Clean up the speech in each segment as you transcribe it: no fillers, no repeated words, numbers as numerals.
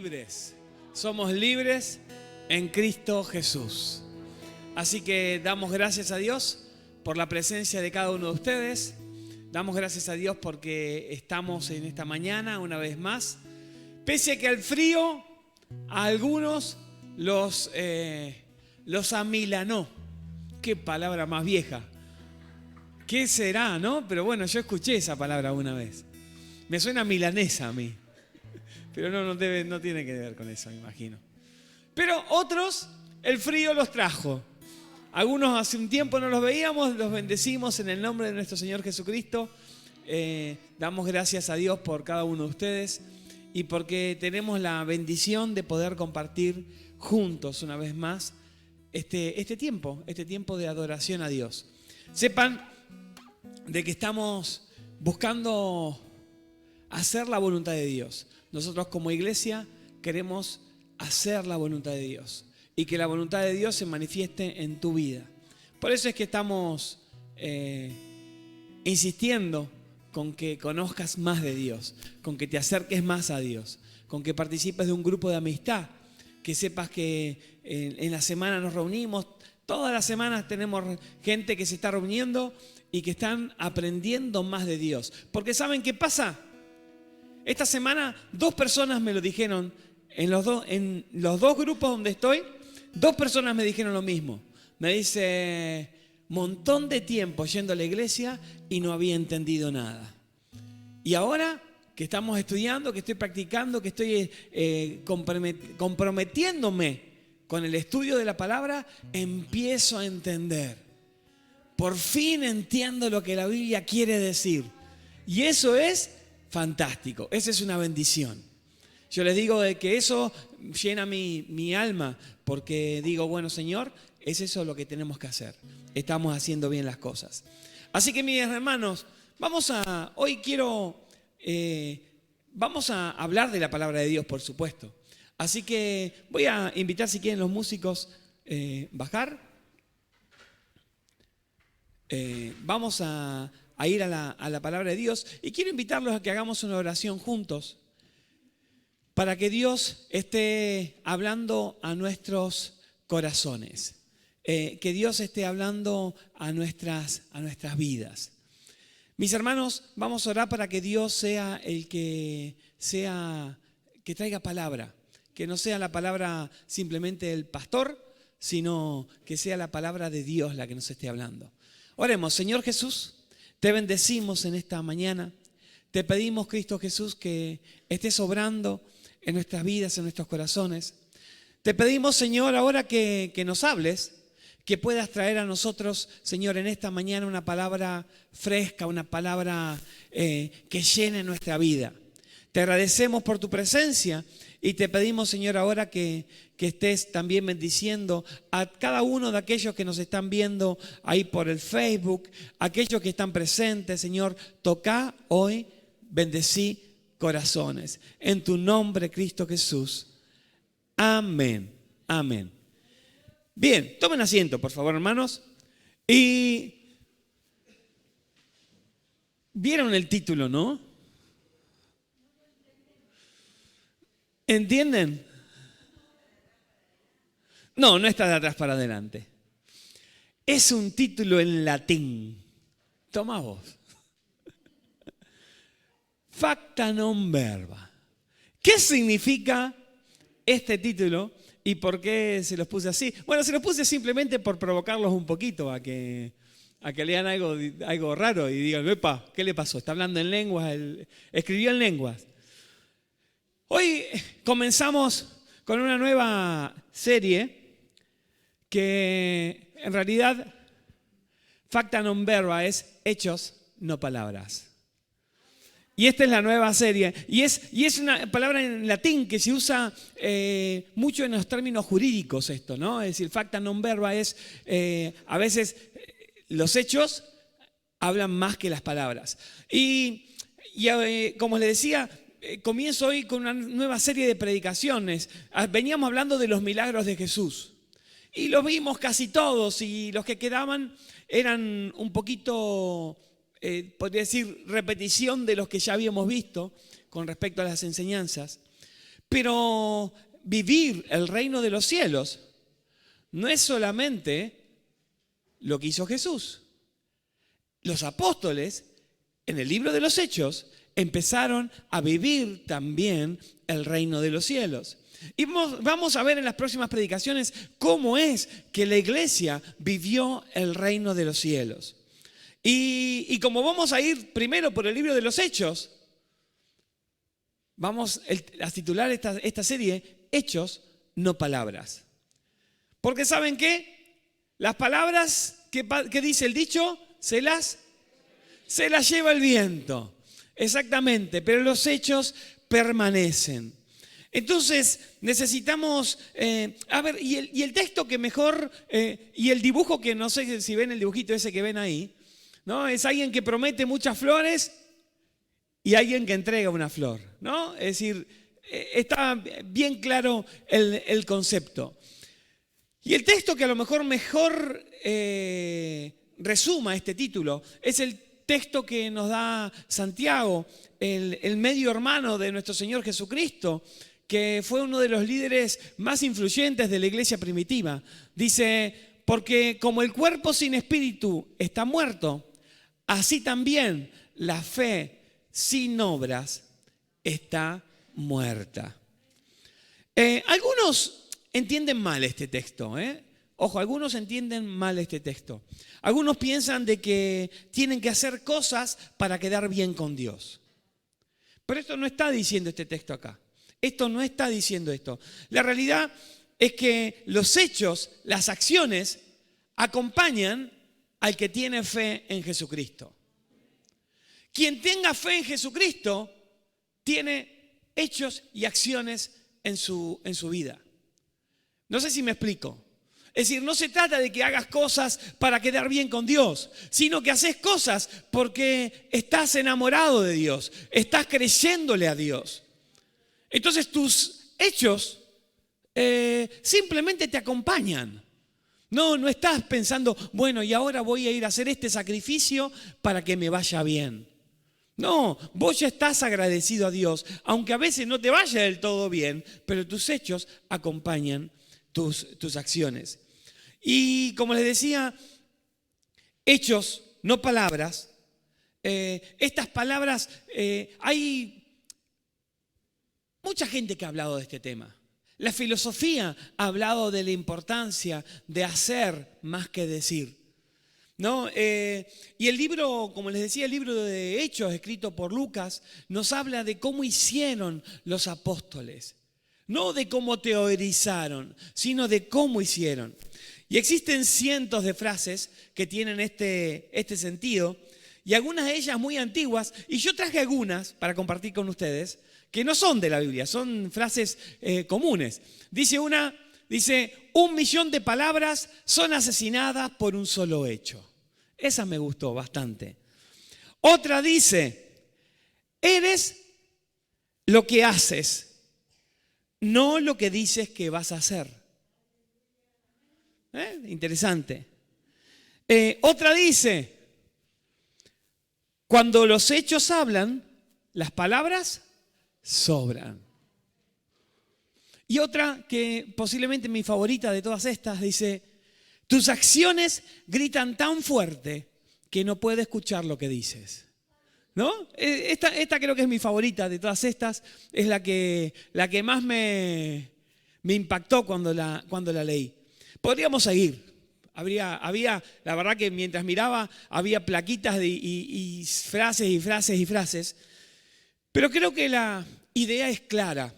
libres. Somos libres en Cristo Jesús. Así que damos gracias a Dios por la presencia de cada uno de ustedes. Damos gracias a Dios porque estamos en esta mañana una vez más. Pese a que al frío a algunos los amilanó. Qué palabra más vieja. ¿Qué será, no? Pero bueno, yo escuché esa palabra una vez. Me suena milanesa a mí. Pero no tiene que ver con eso, me imagino. Pero otros, el frío los trajo. Algunos hace un tiempo no los veíamos, los bendecimos en el nombre de nuestro Señor Jesucristo. Damos gracias a Dios por cada uno de ustedes y porque tenemos la bendición de poder compartir juntos una vez más este tiempo de adoración a Dios. Sepan de que estamos buscando hacer la voluntad de Dios. Nosotros como iglesia queremos hacer la voluntad de Dios y que la voluntad de Dios se manifieste en tu vida. Por eso es que estamos insistiendo con que conozcas más de Dios, con que te acerques más a Dios, con que participes de un grupo de amistad, que sepas que en la semana nos reunimos, todas las semanas tenemos gente que se está reuniendo y que están aprendiendo más de Dios. Porque ¿saben qué pasa? Esta semana 2 personas me lo dijeron, en los dos grupos donde estoy, 2 personas me dijeron lo mismo. Me dice, montón de tiempo yendo a la iglesia y no había entendido nada. Y ahora que estamos estudiando, que estoy practicando, que estoy comprometiéndome con el estudio de la palabra, empiezo a entender. Por fin entiendo lo que la Biblia quiere decir. Y eso es fantástico, esa es una bendición. Yo les digo de que eso llena mi alma, porque digo, bueno, Señor, es eso lo que tenemos que hacer. Estamos haciendo bien las cosas. Así que, mis hermanos, vamos a hablar de la palabra de Dios, por supuesto. Así que voy a invitar, si quieren, los músicos bajar. Vamos a ir a la palabra de Dios y quiero invitarlos a que hagamos una oración juntos para que Dios esté hablando a nuestros corazones, que Dios esté hablando a nuestras vidas. Mis hermanos, vamos a orar para que Dios sea el que traiga palabra, que no sea la palabra simplemente del pastor, sino que sea la palabra de Dios la que nos esté hablando. Oremos. Señor Jesús, te bendecimos en esta mañana. Te pedimos, Cristo Jesús, que estés obrando en nuestras vidas, en nuestros corazones. Te pedimos, Señor, ahora que nos hables, que puedas traer a nosotros, Señor, en esta mañana una palabra fresca, una palabra que llene nuestra vida. Te agradecemos por tu presencia y te pedimos, Señor, ahora que estés también bendiciendo a cada uno de aquellos que nos están viendo ahí por el Facebook, aquellos que están presentes, Señor, toca hoy, bendecí corazones. En tu nombre, Cristo Jesús. Amén. Amén. Bien, tomen asiento, por favor, hermanos. Y vieron el título, ¿no? ¿Entienden? No está de atrás para adelante. Es un título en latín. Toma vos. Facta non verba. ¿Qué significa este título y por qué se los puse así? Bueno, se los puse simplemente por provocarlos un poquito a que lean algo raro y digan, epa, ¿qué le pasó? Está hablando en lenguas, escribió en lenguas. Hoy comenzamos con una nueva serie que en realidad facta non verba es hechos, no palabras. Y esta es la nueva serie. Y es una palabra en latín que se usa mucho en los términos jurídicos esto, ¿no? Es decir, facta non verba es, a veces los hechos hablan más que las palabras. Y como les decía, comienzo hoy con una nueva serie de predicaciones. Veníamos hablando de los milagros de Jesús. Y los vimos casi todos y los que quedaban eran un poquito, podría decir, repetición de los que ya habíamos visto con respecto a las enseñanzas. Pero vivir el reino de los cielos no es solamente lo que hizo Jesús. Los apóstoles, en el libro de los Hechos, empezaron a vivir también el reino de los cielos. Y vamos a ver en las próximas predicaciones cómo es que la iglesia vivió el reino de los cielos. Y como vamos a ir primero por el libro de los Hechos, vamos a titular esta serie Hechos, no palabras. Porque ¿saben qué? Las palabras que dice el dicho, se las lleva el viento. Exactamente, pero los hechos permanecen. Entonces necesitamos, y el texto que mejor, y el dibujo que no sé si ven el dibujito ese que ven ahí, ¿no? Es alguien que promete muchas flores y alguien que entrega una flor, ¿no? Es decir, está bien claro el concepto. Y el texto que a lo mejor resuma este título es el texto que nos da Santiago, el medio hermano de nuestro Señor Jesucristo, que fue uno de los líderes más influyentes de la iglesia primitiva. Dice, porque como el cuerpo sin espíritu está muerto, así también la fe sin obras está muerta. Algunos entienden mal este texto, Ojo, algunos entienden mal este texto. Algunos piensan de que tienen que hacer cosas para quedar bien con Dios. Pero esto no está diciendo este texto acá. Esto no está diciendo esto. La realidad es que los hechos, las acciones, acompañan al que tiene fe en Jesucristo. Quien tenga fe en Jesucristo tiene hechos y acciones en su vida. No sé si me explico. Es decir, no se trata de que hagas cosas para quedar bien con Dios, sino que haces cosas porque estás enamorado de Dios, estás creyéndole a Dios. Entonces tus hechos simplemente te acompañan. No estás pensando, bueno, y ahora voy a ir a hacer este sacrificio para que me vaya bien. No, vos ya estás agradecido a Dios, aunque a veces no te vaya del todo bien, pero tus hechos acompañan tus acciones. Y como les decía, hechos, no palabras. Estas palabras, hay mucha gente que ha hablado de este tema. La filosofía ha hablado de la importancia de hacer más que decir, ¿no? Y el libro, como les decía, el libro de Hechos, escrito por Lucas, nos habla de cómo hicieron los apóstoles. No de cómo teorizaron, sino de cómo hicieron. Y existen cientos de frases que tienen este sentido, y algunas de ellas muy antiguas, y yo traje algunas para compartir con ustedes, que no son de la Biblia, son frases comunes. Dice 1.000.000 de palabras son asesinadas por un solo hecho. Esa me gustó bastante. Otra dice, eres lo que haces, no lo que dices que vas a hacer. Interesante. Otra dice, cuando los hechos hablan, las palabras sobran. Y otra, que posiblemente mi favorita de todas estas, dice, tus acciones gritan tan fuerte que no puede escuchar lo que dices. ¿No? Esta creo que es mi favorita de todas estas, es la que más me impactó cuando la leí. Podríamos seguir. Había, la verdad que mientras miraba, había plaquitas y frases. Pero creo que la idea es clara.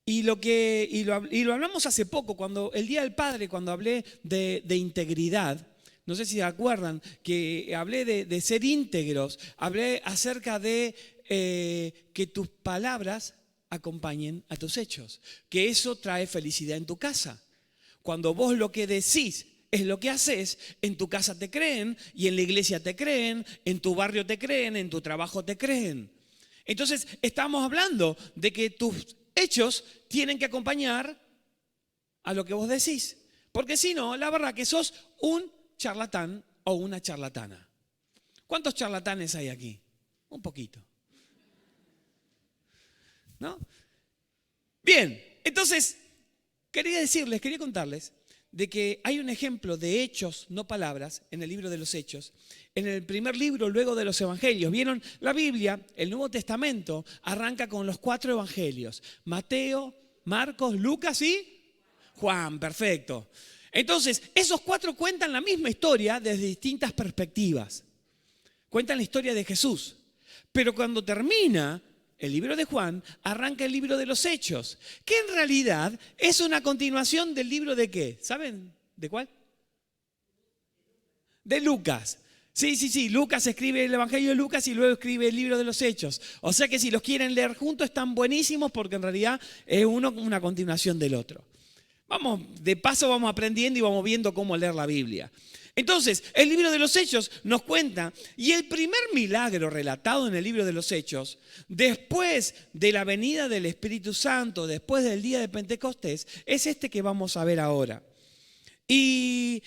Y lo hablamos hace poco, el Día del Padre, cuando hablé de integridad. No sé si se acuerdan que hablé de ser íntegros. Hablé acerca de que tus palabras acompañen a tus hechos. Que eso trae felicidad en tu casa. Cuando vos lo que decís es lo que haces, en tu casa te creen, y en la iglesia te creen, en tu barrio te creen, en tu trabajo te creen. Entonces estamos hablando de que tus hechos tienen que acompañar a lo que vos decís. Porque si no, la verdad que sos un charlatán o una charlatana. ¿Cuántos charlatanes hay aquí? Un poquito. ¿No? Bien, entonces, quería contarles de que hay un ejemplo de hechos, no palabras, en el libro de los Hechos. En el primer libro, luego de los Evangelios. ¿Vieron? La Biblia, el Nuevo Testamento, arranca con los 4 Evangelios. Mateo, Marcos, Lucas y Juan. Perfecto. Entonces, esos 4 cuentan la misma historia desde distintas perspectivas. Cuentan la historia de Jesús. Pero cuando termina el libro de Juan, arranca el libro de los Hechos, que en realidad es una continuación del libro de ¿qué? ¿Saben de cuál? De Lucas. Sí, Lucas escribe el Evangelio de Lucas y luego escribe el libro de los Hechos. O sea que si los quieren leer juntos están buenísimos porque en realidad es uno una continuación del otro. De paso vamos aprendiendo y vamos viendo cómo leer la Biblia. Entonces, el libro de los Hechos nos cuenta, y el primer milagro relatado en el libro de los Hechos, después de la venida del Espíritu Santo, después del día de Pentecostés, es este que vamos a ver ahora. Y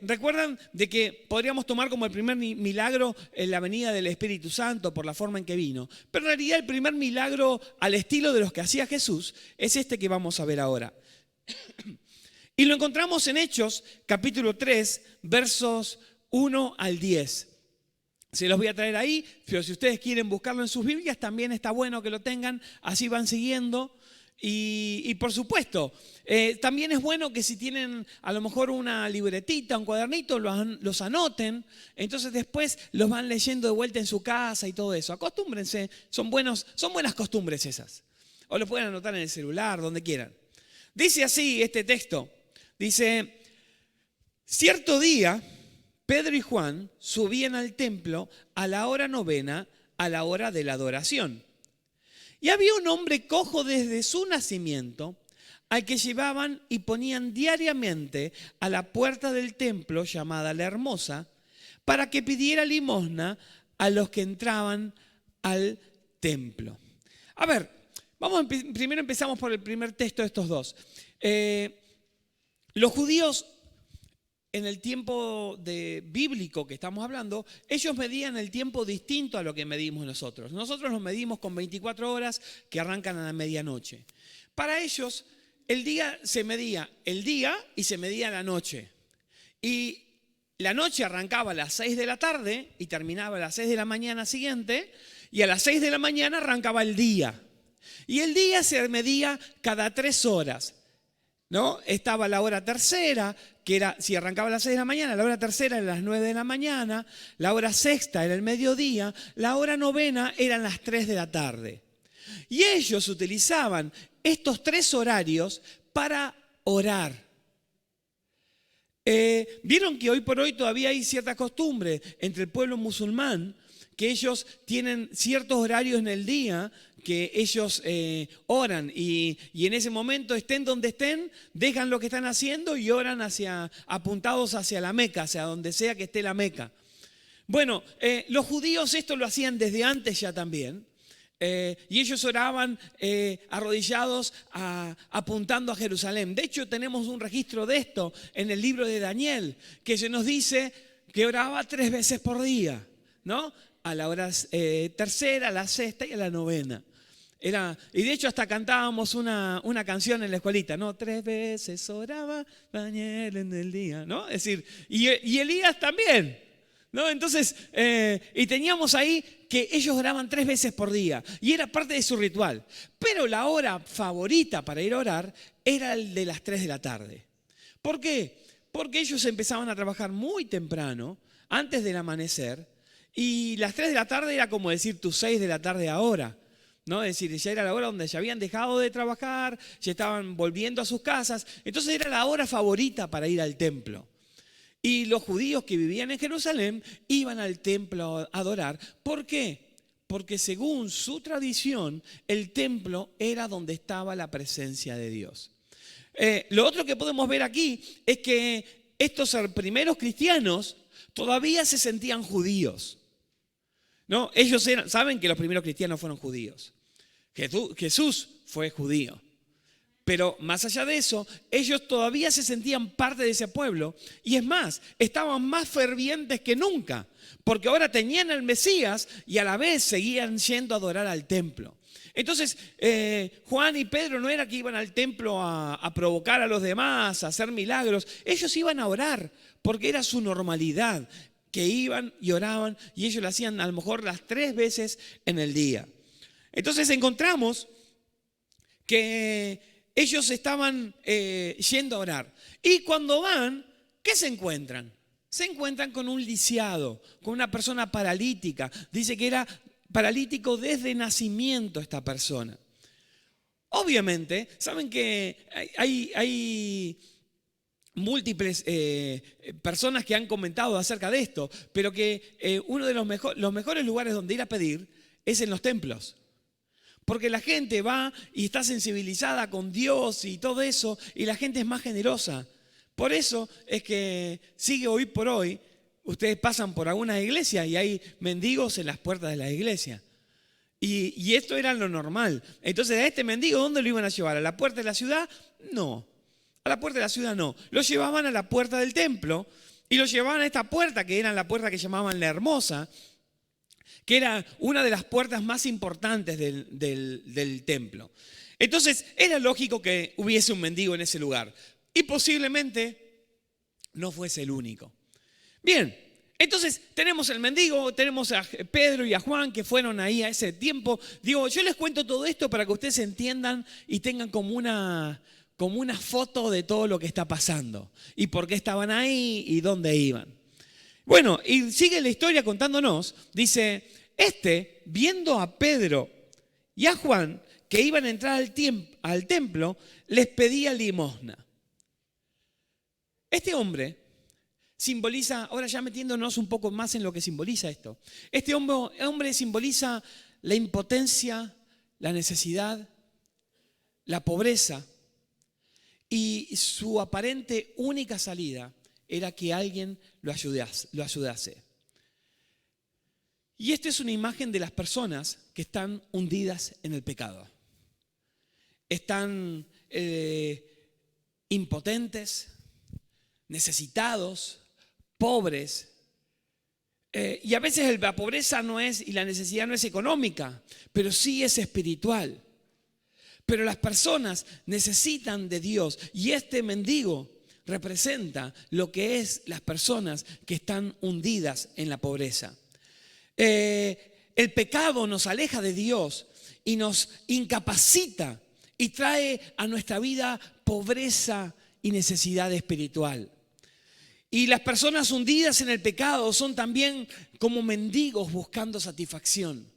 recuerdan de que podríamos tomar como el primer milagro la venida del Espíritu Santo por la forma en que vino. Pero en realidad el primer milagro al estilo de los que hacía Jesús es este que vamos a ver ahora. Y lo encontramos en Hechos, capítulo 3, versos 1 al 10. Se los voy a traer ahí, pero si ustedes quieren buscarlo en sus Biblias, también está bueno que lo tengan, así van siguiendo. Y por supuesto, también es bueno que si tienen a lo mejor una libretita, un cuadernito, los anoten. Entonces después los van leyendo de vuelta en su casa y todo eso. Acostúmbrense, son buenas costumbres esas. O lo pueden anotar en el celular, donde quieran. Dice así este texto. Dice, cierto día, Pedro y Juan subían al templo a la hora novena, a la hora de la adoración. Y había un hombre cojo desde su nacimiento, al que llevaban y ponían diariamente a la puerta del templo, llamada La Hermosa, para que pidiera limosna a los que entraban al templo. A ver, primero empezamos por el primer texto de estos dos. Los judíos, en el tiempo bíblico que estamos hablando, ellos medían el tiempo distinto a lo que medimos nosotros. Nosotros los medimos con 24 horas que arrancan a la medianoche. Para ellos, el día se medía el día y se medía la noche. Y la noche arrancaba a las 6 de la tarde y terminaba a las 6 de la mañana siguiente, y a las 6 de la mañana arrancaba el día. Y el día se medía cada 3 horas. ¿No? Estaba la hora tercera, que era, si arrancaba a las 6 de la mañana, la hora tercera era las 9 de la mañana, la hora sexta era el mediodía, la hora novena eran las 3 de la tarde. Y ellos utilizaban estos 3 horarios para orar. Vieron que hoy por hoy todavía hay cierta costumbre entre el pueblo musulmán, que ellos tienen ciertos horarios en el día que ellos oran y en ese momento estén donde estén, dejan lo que están haciendo y oran apuntados hacia la Meca, hacia donde sea que esté la Meca. Bueno, los judíos esto lo hacían desde antes ya también. Y ellos oraban arrodillados apuntando a Jerusalén. De hecho, tenemos un registro de esto en el libro de Daniel, que se nos dice que oraba 3 veces por día, ¿no? A la hora tercera, a la sexta y a la novena. Y de hecho hasta cantábamos una canción en la escuelita, ¿no? 3 veces oraba Daniel en el día, ¿no? Es decir, y Elías también, ¿no? Entonces, y teníamos ahí que ellos oraban 3 veces por día y era parte de su ritual. Pero la hora favorita para ir a orar era el de las 3 de la tarde. ¿Por qué? Porque ellos empezaban a trabajar muy temprano, antes del amanecer, y las 3 de la tarde era como decir tus 6 de la tarde ahora. ¿No? Es decir, ya era la hora donde ya habían dejado de trabajar, ya estaban volviendo a sus casas. Entonces era la hora favorita para ir al templo. Y los judíos que vivían en Jerusalén iban al templo a adorar. ¿Por qué? Porque según su tradición, el templo era donde estaba la presencia de Dios. Lo otro que podemos ver aquí es que estos primeros cristianos todavía se sentían judíos. ¿No? Ellos saben que los primeros cristianos fueron judíos. Jesús fue judío. Pero más allá de eso, ellos todavía se sentían parte de ese pueblo. Y es más, estaban más fervientes que nunca, porque ahora tenían al Mesías y a la vez seguían yendo a adorar al templo. Entonces, Juan y Pedro no era que iban al templo a provocar a los demás, a hacer milagros. Ellos iban a orar, porque era su normalidad, que iban y oraban, y ellos lo hacían a lo mejor las 3 veces en el día. Entonces encontramos que ellos estaban yendo a orar. Y cuando van, ¿qué se encuentran? Se encuentran con un lisiado, con una persona paralítica. Dice que era paralítico desde nacimiento esta persona. Obviamente, saben que hay múltiples personas que han comentado acerca de esto, pero que uno de los mejores lugares donde ir a pedir es en los templos. Porque la gente va y está sensibilizada con Dios y todo eso, y la gente es más generosa. Por eso es que sigue hoy por hoy, ustedes pasan por algunas iglesias y hay mendigos en las puertas de la iglesia. Y esto era lo normal. Entonces, a este mendigo, ¿dónde lo iban a llevar? ¿A la puerta de la ciudad? No. A la puerta de la ciudad no. Lo llevaban a la puerta del templo y lo llevaban a esta puerta, que era la puerta que llamaban la Hermosa, que era una de las puertas más importantes del templo. Entonces, era lógico que hubiese un mendigo en ese lugar. Y posiblemente no fuese el único. Bien, entonces tenemos el mendigo, tenemos a Pedro y a Juan que fueron ahí a ese tiempo. Digo, yo les cuento todo esto para que ustedes entiendan y tengan como una foto de todo lo que está pasando. Y por qué estaban ahí y dónde iban. Bueno, y sigue la historia contándonos, dice, viendo a Pedro y a Juan que iban a entrar al templo, les pedía limosna. Este hombre simboliza, ahora ya metiéndonos un poco más en lo que simboliza esto, este hombre simboliza la impotencia, la necesidad, la pobreza, y su aparente única salida era que alguien lo ayudase. Y esta es una imagen de las personas que están hundidas en el pecado. Están impotentes, necesitados, pobres. Y a veces la pobreza y la necesidad no es económica, pero sí es espiritual. Pero las personas necesitan de Dios, y este mendigo representa lo que es las personas que están hundidas en la pobreza. El pecado nos aleja de Dios y nos incapacita y trae a nuestra vida pobreza y necesidad espiritual. Y las personas hundidas en el pecado son también como mendigos buscando satisfacción.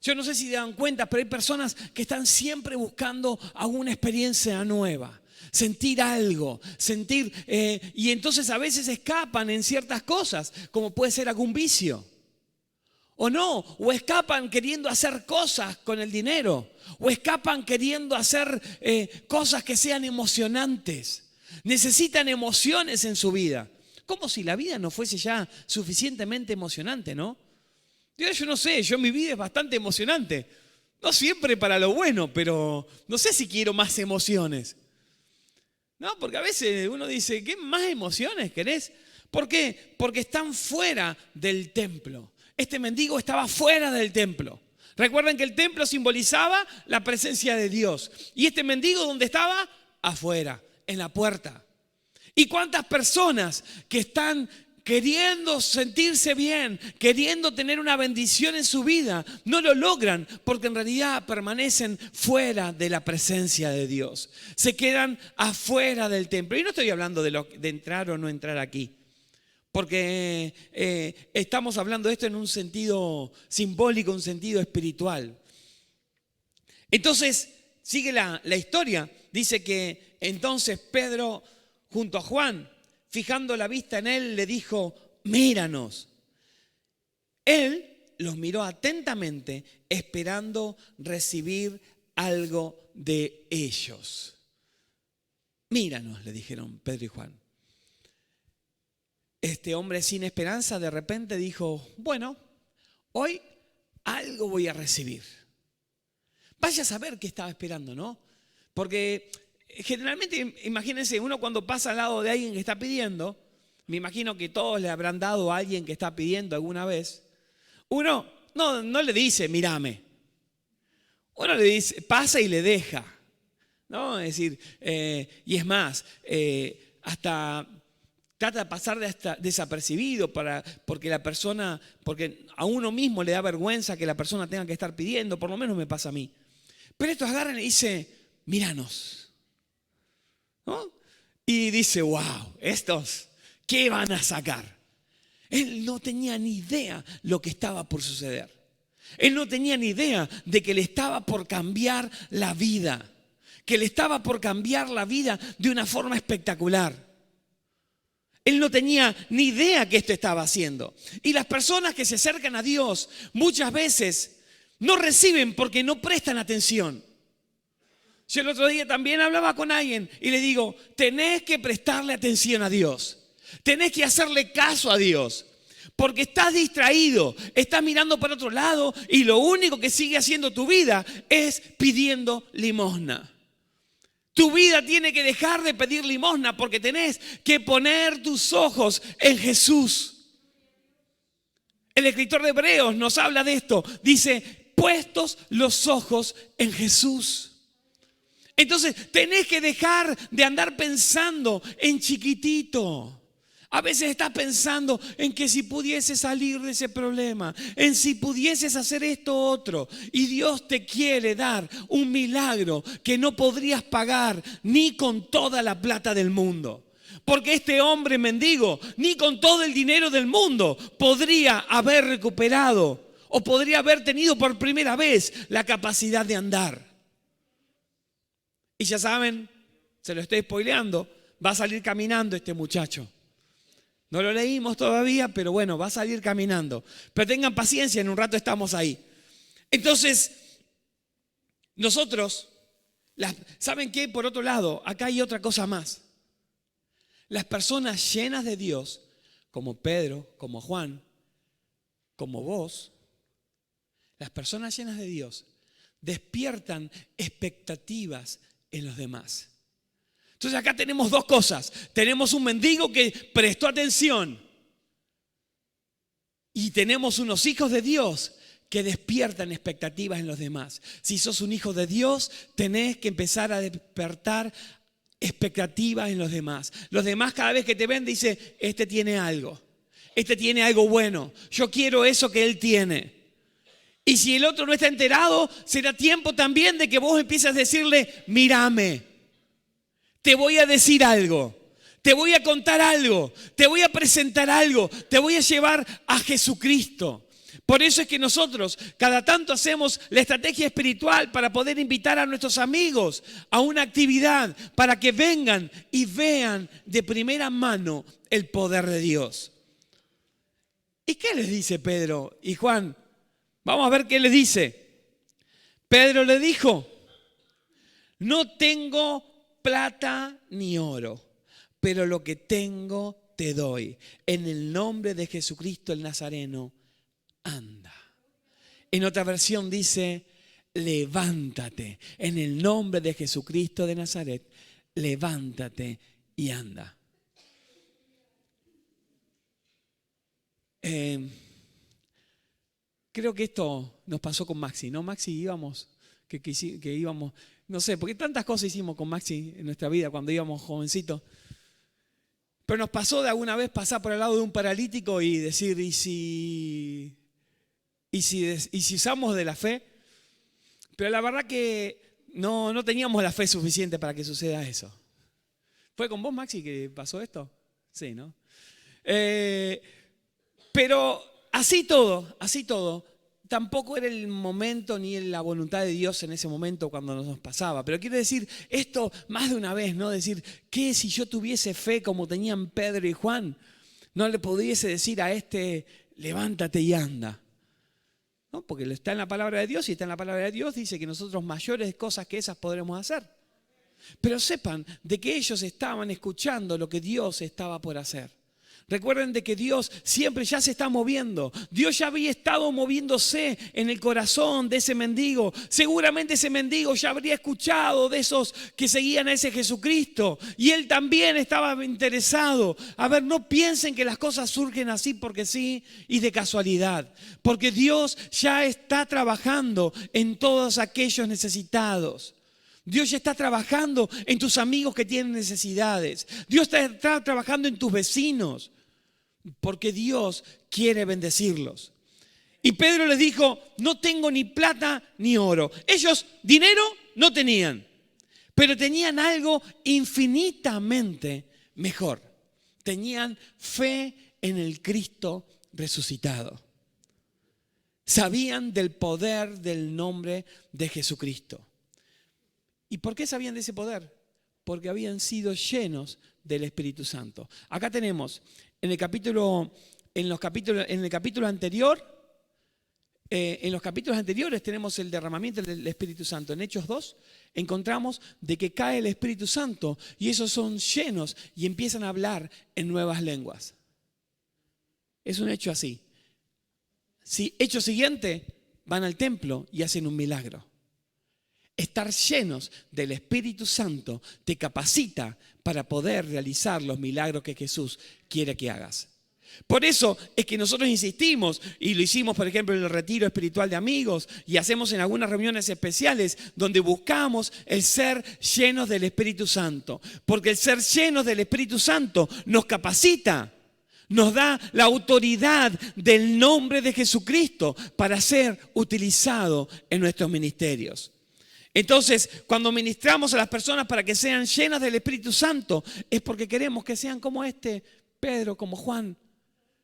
Yo no sé si se dan cuenta, pero hay personas que están siempre buscando alguna experiencia nueva. Sentir algo, y entonces a veces escapan en ciertas cosas, como puede ser algún vicio. O escapan queriendo hacer cosas con el dinero, o escapan queriendo hacer cosas que sean emocionantes. Necesitan emociones en su vida. Como si la vida no fuese ya suficientemente emocionante, ¿no? Yo no sé, mi vida es bastante emocionante. No siempre para lo bueno, pero no sé si quiero más emociones. No, porque a veces uno dice, ¿qué más emociones querés? ¿Por qué? Porque están fuera del templo. Este mendigo estaba fuera del templo. Recuerden que el templo simbolizaba la presencia de Dios. ¿Y este mendigo dónde estaba? Afuera, en la puerta. ¿Y cuántas personas que están queriendo sentirse bien, queriendo tener una bendición en su vida, no lo logran porque en realidad permanecen fuera de la presencia de Dios? Se quedan afuera del templo. Y no estoy hablando de entrar o no entrar aquí, porque estamos hablando de esto en un sentido simbólico, un sentido espiritual. Entonces, sigue la historia. Dice que entonces Pedro, junto a Juan, fijando la vista en él, le dijo, míranos. Él los miró atentamente, esperando recibir algo de ellos. Míranos, le dijeron Pedro y Juan. Este hombre sin esperanza de repente dijo, bueno, hoy algo voy a recibir. Vaya a saber qué estaba esperando, ¿no? Porque generalmente, imagínense, uno cuando pasa al lado de alguien que está pidiendo, me imagino que todos le habrán dado a alguien que está pidiendo alguna vez, uno no le dice, mírame. Uno le dice, pasa y le deja. ¿No? Es decir, y es más, hasta trata de pasar desapercibido porque a uno mismo le da vergüenza que la persona tenga que estar pidiendo, por lo menos me pasa a mí. Pero estos agarran y dicen, míranos. ¿No? Y dice, wow, estos, ¿qué van a sacar? Él no tenía ni idea lo que estaba por suceder. Él no tenía ni idea de que le estaba por cambiar la vida. Que le estaba por cambiar la vida de una forma espectacular. Él no tenía ni idea que esto estaba haciendo. Y las personas que se acercan a Dios muchas veces no reciben porque no prestan atención. Yo el otro día también hablaba con alguien y le digo, tenés que prestarle atención a Dios. Tenés que hacerle caso a Dios. Porque estás distraído, estás mirando para otro lado y lo único que sigue haciendo tu vida es pidiendo limosna. Tu vida tiene que dejar de pedir limosna porque tenés que poner tus ojos en Jesús. El escritor de Hebreos nos habla de esto. Dice, puestos los ojos en Jesús. Entonces, tenés que dejar de andar pensando en chiquitito. A veces estás pensando en que si pudieses salir de ese problema, en si pudieses hacer esto u otro. Y Dios te quiere dar un milagro que no podrías pagar ni con toda la plata del mundo. Porque este hombre mendigo, ni con todo el dinero del mundo, podría haber recuperado o podría haber tenido por primera vez la capacidad de andar. Y ya saben, se lo estoy spoileando, va a salir caminando este muchacho. No lo leímos todavía, pero bueno, va a salir caminando. Pero tengan paciencia, en un rato estamos ahí. Entonces, nosotros, ¿saben qué? Por otro lado, acá hay otra cosa más. Las personas llenas de Dios, como Pedro, como Juan, como vos, las personas llenas de Dios despiertan expectativas en los demás. Entonces acá tenemos dos cosas. Tenemos un mendigo que prestó atención y tenemos unos hijos de Dios que despiertan expectativas en los demás. Si sos un hijo de Dios, tenés que empezar a despertar expectativas en los demás. Los demás cada vez que te ven dicen, este tiene algo bueno, yo quiero eso que él tiene. Y si el otro no está enterado, será tiempo también de que vos empieces a decirle, mírame. Te voy a decir algo, te voy a contar algo, te voy a presentar algo, te voy a llevar a Jesucristo. Por eso es que nosotros cada tanto hacemos la estrategia espiritual para poder invitar a nuestros amigos a una actividad para que vengan y vean de primera mano el poder de Dios. ¿Y qué les dice Pedro y Juan? Vamos a ver qué les dice. Pedro le dijo, no tengo plata ni oro, pero lo que tengo te doy. En el nombre de Jesucristo el Nazareno, anda. En otra versión dice, levántate. En el nombre de Jesucristo de Nazaret, levántate y anda. Creo que esto nos pasó con Maxi, ¿no? Maxi íbamos, que íbamos... No sé, porque tantas cosas hicimos con Maxi en nuestra vida cuando íbamos jovencitos. Pero nos pasó de alguna vez pasar por el lado de un paralítico y decir, ¿y si usamos de la fe? Pero la verdad que no teníamos la fe suficiente para que suceda eso. ¿Fue con vos, Maxi, que pasó esto? Sí, ¿no? Pero así todo, tampoco era el momento ni la voluntad de Dios en ese momento cuando nos pasaba. Pero quiero decir esto más de una vez, ¿no? Decir, ¿qué si yo tuviese fe como tenían Pedro y Juan? No le pudiese decir a este, levántate y anda. ¿No? Porque está en la palabra de Dios y está en la palabra de Dios dice que nosotros mayores cosas que esas podremos hacer. Pero sepan de que ellos estaban escuchando lo que Dios estaba por hacer. Recuerden de que Dios siempre ya se está moviendo. Dios ya había estado moviéndose en el corazón de ese mendigo. Seguramente ese mendigo ya habría escuchado de esos que seguían a ese Jesucristo. Y él también estaba interesado. A ver, no piensen que las cosas surgen así porque sí y de casualidad. Porque Dios ya está trabajando en todos aquellos necesitados. Dios ya está trabajando en tus amigos que tienen necesidades. Dios está trabajando en tus vecinos. Porque Dios quiere bendecirlos. Y Pedro les dijo, no tengo ni plata ni oro. Ellos dinero no tenían, pero tenían algo infinitamente mejor. Tenían fe en el Cristo resucitado. Sabían del poder del nombre de Jesucristo. ¿Y por qué sabían de ese poder? Porque habían sido llenos del Espíritu Santo. Acá tenemos en el capítulo anterior, en los capítulos anteriores tenemos el derramamiento del Espíritu Santo. En Hechos 2 encontramos de que cae el Espíritu Santo y esos son llenos y empiezan a hablar en nuevas lenguas. Es un hecho así. Si hecho siguiente, van al templo y hacen un milagro. Estar llenos del Espíritu Santo te capacita para poder realizar los milagros que Jesús quiere que hagas. Por eso es que nosotros insistimos, y lo hicimos por ejemplo en el retiro espiritual de amigos, y hacemos en algunas reuniones especiales donde buscamos el ser llenos del Espíritu Santo. Porque el ser llenos del Espíritu Santo nos capacita, nos da la autoridad del nombre de Jesucristo para ser utilizado en nuestros ministerios. Entonces, cuando ministramos a las personas para que sean llenas del Espíritu Santo, es porque queremos que sean como Pedro, como Juan,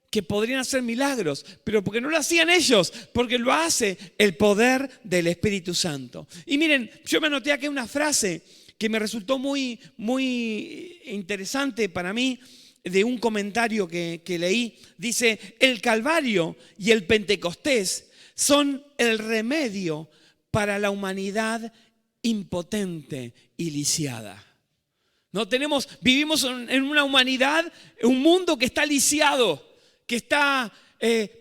que podrían hacer milagros, pero porque no lo hacían ellos, porque lo hace el poder del Espíritu Santo. Y miren, yo me anoté aquí una frase que me resultó muy, muy interesante para mí, de un comentario que leí. Dice, el Calvario y el Pentecostés son el remedio para la humanidad impotente y lisiada. Vivimos en una humanidad, un mundo que está lisiado, que está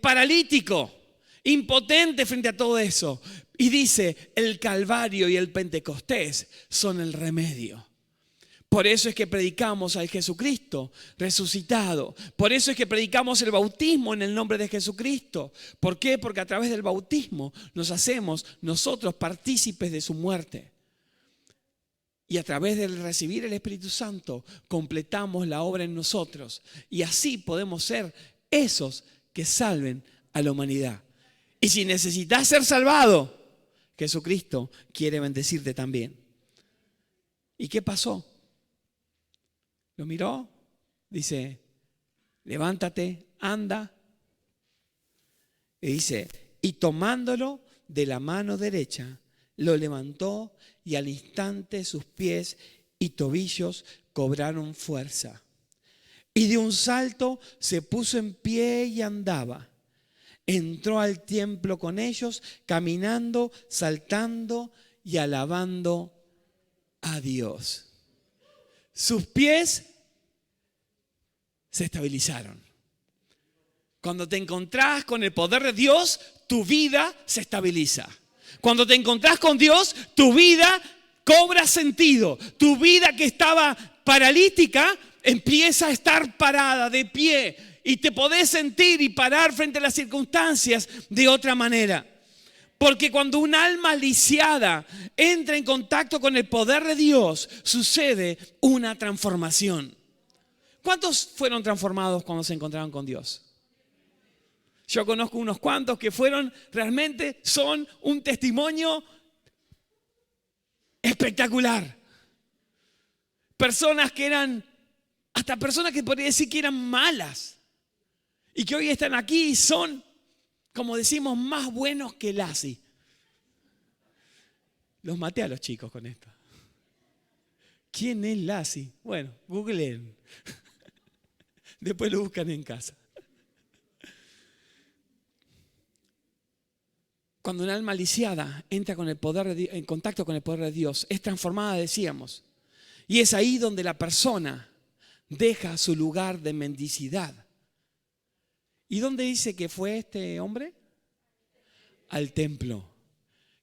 paralítico, impotente frente a todo eso. Y dice, el Calvario y el Pentecostés son el remedio. Por eso es que predicamos al Jesucristo resucitado. Por eso es que predicamos el bautismo en el nombre de Jesucristo. ¿Por qué? Porque a través del bautismo nos hacemos nosotros partícipes de su muerte. Y a través de recibir el Espíritu Santo completamos la obra en nosotros. Y así podemos ser esos que salven a la humanidad. Y si necesitas ser salvado, Jesucristo quiere bendecirte también. ¿Y qué pasó? Lo miró, dice, levántate, anda. Y dice, y tomándolo de la mano derecha, lo levantó y al instante sus pies y tobillos cobraron fuerza. Y de un salto se puso en pie y andaba. Entró al templo con ellos, caminando, saltando y alabando a Dios. Sus pies se estabilizaron. Cuando te encontrás con el poder de Dios, tu vida se estabiliza. Cuando te encontrás con Dios, tu vida cobra sentido. Tu vida que estaba paralítica empieza a estar parada, de pie. Y te podés sentir y parar frente a las circunstancias de otra manera. Porque cuando un alma lisiada entra en contacto con el poder de Dios, sucede una transformación. ¿Cuántos fueron transformados cuando se encontraron con Dios? Yo conozco unos cuantos que realmente son un testimonio espectacular. Personas que hasta personas que podría decir que eran malas. Y que hoy están aquí y son, como decimos, más buenos que Lassie. Los maté a los chicos con esto. ¿Quién es Lassie? Bueno, googleen. Después lo buscan en casa. Cuando un alma lisiada entra con el poder de Dios, en contacto con el poder de Dios, es transformada, decíamos. Y es ahí donde la persona deja su lugar de mendicidad ¿Y dónde dice que fue este hombre? Al templo,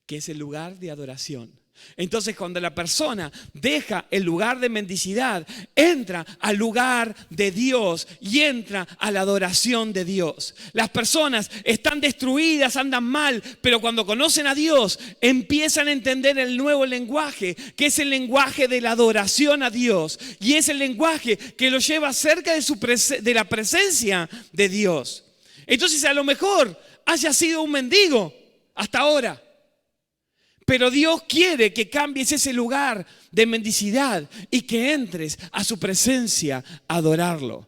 que es el lugar de adoración. Entonces, cuando la persona deja el lugar de mendicidad, entra al lugar de Dios y entra a la adoración de Dios. Las personas están destruidas, andan mal, pero cuando conocen a Dios, empiezan a entender el nuevo lenguaje, que es el lenguaje de la adoración a Dios. Y es el lenguaje que los lleva cerca de la presencia de Dios. Entonces, a lo mejor haya sido un mendigo hasta ahora. Pero Dios quiere que cambies ese lugar de mendicidad y que entres a su presencia a adorarlo.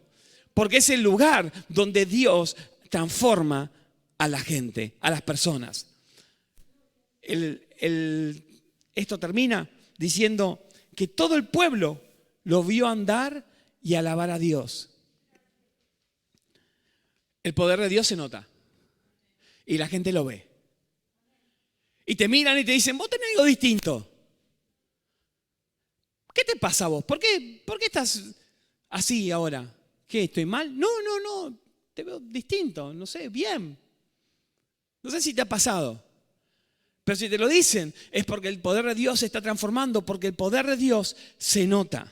Porque es el lugar donde Dios transforma a la gente, a las personas. Esto termina diciendo que todo el pueblo lo vio andar y alabar a Dios. El poder de Dios se nota y la gente lo ve. Y te miran y te dicen, vos tenés algo distinto. ¿Qué te pasa a vos? ¿Por qué estás así ahora? ¿Qué, estoy mal? No, te veo distinto, no sé, bien. No sé si te ha pasado. Pero si te lo dicen es porque el poder de Dios se está transformando, porque el poder de Dios se nota.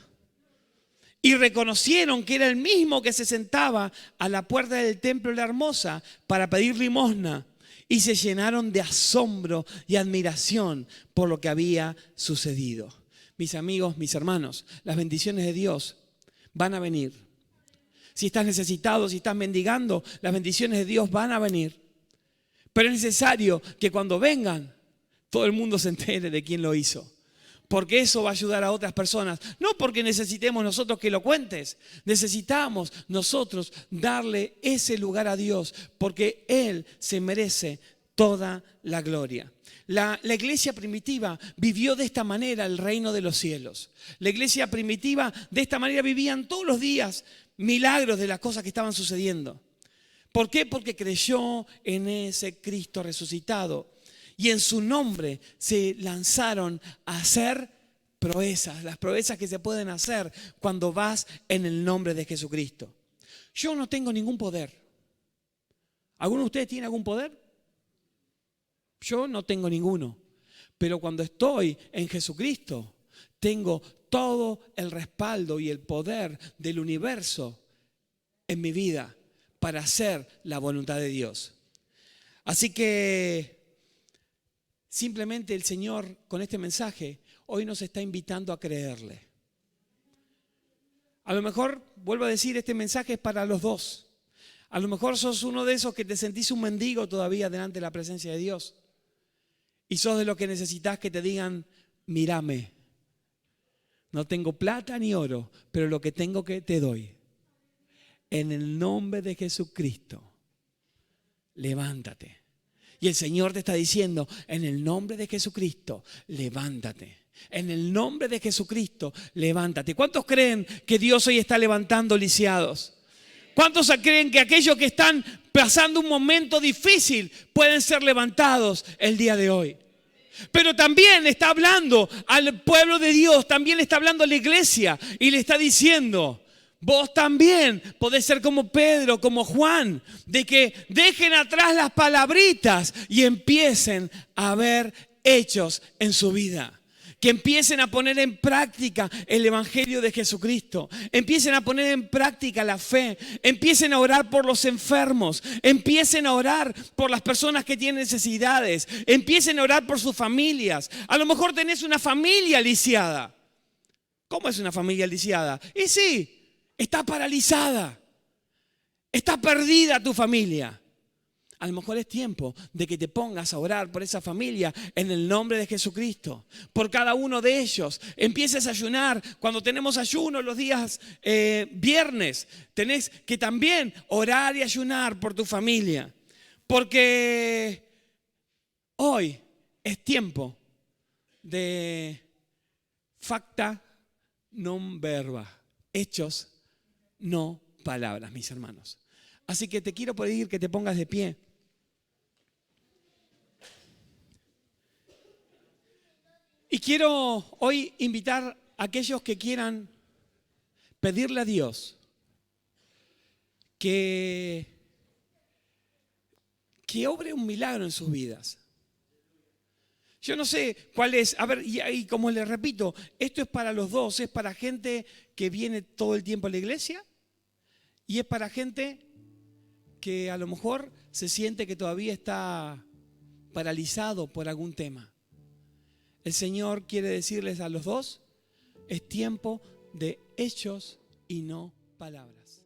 Y reconocieron que era el mismo que se sentaba a la puerta del templo de la Hermosa para pedir limosna. Y se llenaron de asombro y admiración por lo que había sucedido. Mis amigos, mis hermanos, las bendiciones de Dios van a venir. Si estás necesitado, si estás mendigando, las bendiciones de Dios van a venir. Pero es necesario que cuando vengan, todo el mundo se entere de quién lo hizo. Porque eso va a ayudar a otras personas. No porque necesitemos nosotros que lo cuentes. Necesitamos nosotros darle ese lugar a Dios. Porque Él se merece toda la gloria. La iglesia primitiva vivió de esta manera el reino de los cielos. La iglesia primitiva de esta manera vivían todos los días milagros de las cosas que estaban sucediendo. ¿Por qué? Porque creyó en ese Cristo resucitado. Y en su nombre se lanzaron a hacer proezas, las proezas que se pueden hacer cuando vas en el nombre de Jesucristo. Yo no tengo ningún poder. ¿Alguno de ustedes tiene algún poder? Yo no tengo ninguno. Pero cuando estoy en Jesucristo, tengo todo el respaldo y el poder del universo en mi vida para hacer la voluntad de Dios. Así que simplemente el Señor con este mensaje hoy nos está invitando a creerle. A lo mejor, vuelvo a decir, este mensaje es para los dos. A lo mejor sos uno de esos que te sentís un mendigo todavía delante de la presencia de Dios. Y sos de los que necesitas que te digan, mírame. No tengo plata ni oro, pero lo que tengo que te doy. En el nombre de Jesucristo, levántate. Y el Señor te está diciendo, en el nombre de Jesucristo, levántate. En el nombre de Jesucristo, levántate. ¿Cuántos creen que Dios hoy está levantando lisiados? ¿Cuántos creen que aquellos que están pasando un momento difícil pueden ser levantados el día de hoy? Pero también está hablando al pueblo de Dios, también le está hablando a la iglesia y le está diciendo, vos también podés ser como Pedro, como Juan, de que dejen atrás las palabritas y empiecen a ver hechos en su vida. Que empiecen a poner en práctica el Evangelio de Jesucristo. Empiecen a poner en práctica la fe. Empiecen a orar por los enfermos. Empiecen a orar por las personas que tienen necesidades. Empiecen a orar por sus familias. A lo mejor tenés una familia lisiada. ¿Cómo es una familia lisiada? Y sí, está paralizada. Está perdida tu familia. A lo mejor es tiempo de que te pongas a orar por esa familia en el nombre de Jesucristo. Por cada uno de ellos. Empieces a ayunar. Cuando tenemos ayuno los días viernes, tenés que también orar y ayunar por tu familia. Porque hoy es tiempo de facta non verba. Hechos, no palabras, mis hermanos. Así que te quiero pedir que te pongas de pie. Y quiero hoy invitar a aquellos que quieran pedirle a Dios que que obre un milagro en sus vidas. Yo no sé cuál es, a ver, y como les repito, esto es para los dos, es para gente que viene todo el tiempo a la iglesia y es para gente que a lo mejor se siente que todavía está paralizado por algún tema. El Señor quiere decirles a los dos, es tiempo de hechos y no palabras.